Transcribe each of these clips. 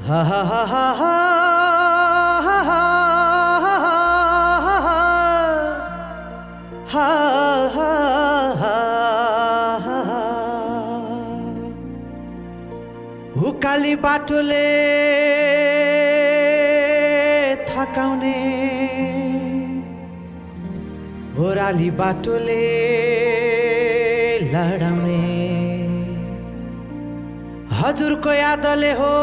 ha ha ha ha ha ha ha उकाली बाटोले थकाउने ओराली बाटोले लडाउने हजुरको यादले हो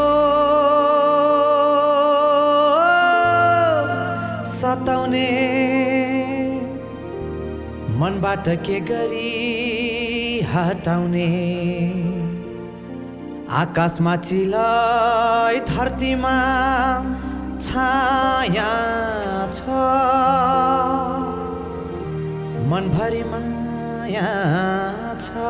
सताउने मनबाट के गरी हटाउने आकाशमा चिलै धरतीमा छाया छ मनभरि माया छ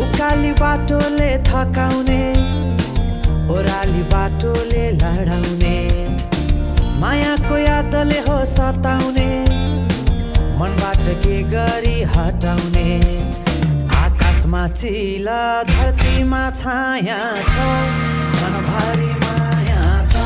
उकाली बाटोले थकाउने ओराली बाटोले लडाउने मायाको यादले हो सताउने मनबाट के गरी हटाउने आकाशमा चिला धरतीमा छाया छ मनभरि माया छ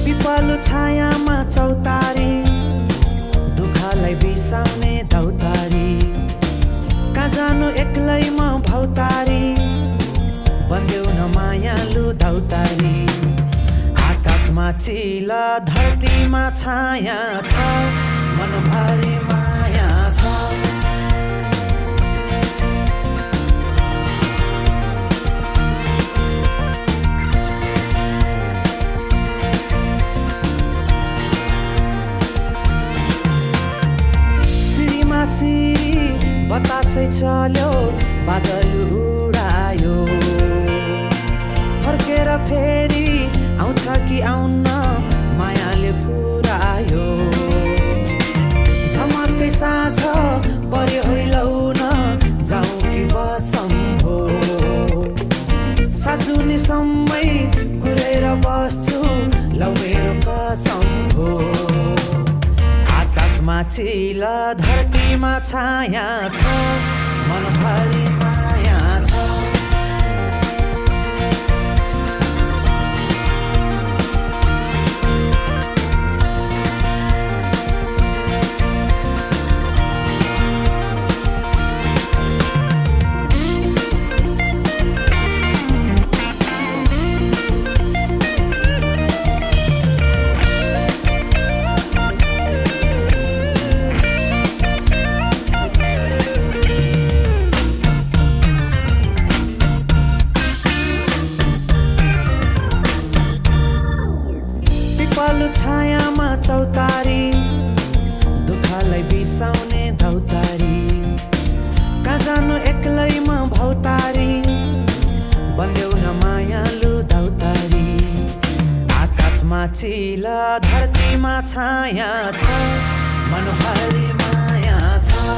पिपलु छायामा चौतारी दुःखलाई बिसाउने दौतारी कहाँ जानु एक्लैमा भौतारी बन्देऊ न मायालु दौतारी आकाशमा चिला धरतीमा छाया छ मनभरि माया छ बतासै चल्यो बादल उडायो फर्केर फेरि आउँछ कि आउन्न मायाले पुरायो झमर्कै साँझ पर्यो होइलौ न जाउँ कि बसौँ हो साजुनी सम्मै कुरेर बस्छु लौ मेरो कसम हो माथिला धरतीमा छाया छ मनभरि माया छ छायामा चौतारी दुःखलाई बिसाउने धौतारी कहाँ जानु एक्लैमा भौतारी बन्देऊ न मायालु धौतारी आकाशमा चिला धरतीमा छाया छ मनभरि माया छ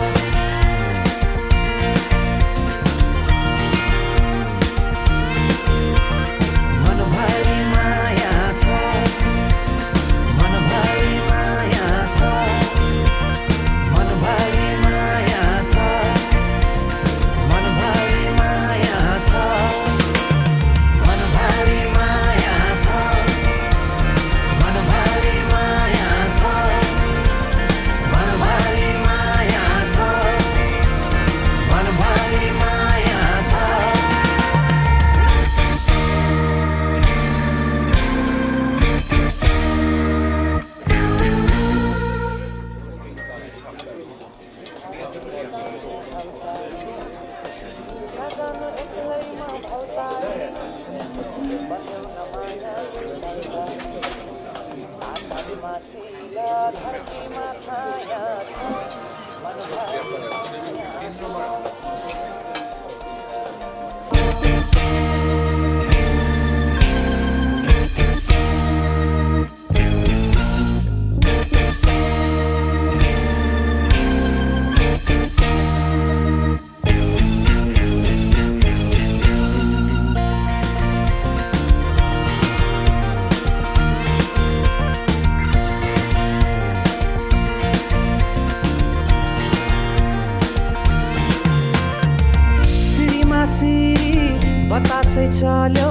बतासै चल्यो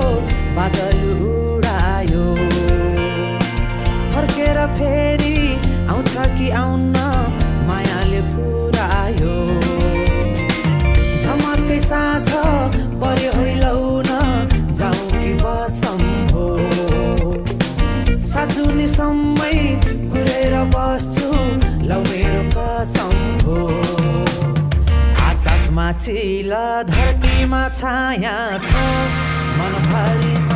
बादल उडायो फर्केर फेरि आउँछ कि आउन्न मायाले पुरायो झमकै साँझ पर्यो हैलौन जाउँ कि बसौँ हो साजुनी सम्मै कुरेर बस्छु लौ मेरो कसम हो आकाशमा चिल धरतीमा छाया छ मनभरि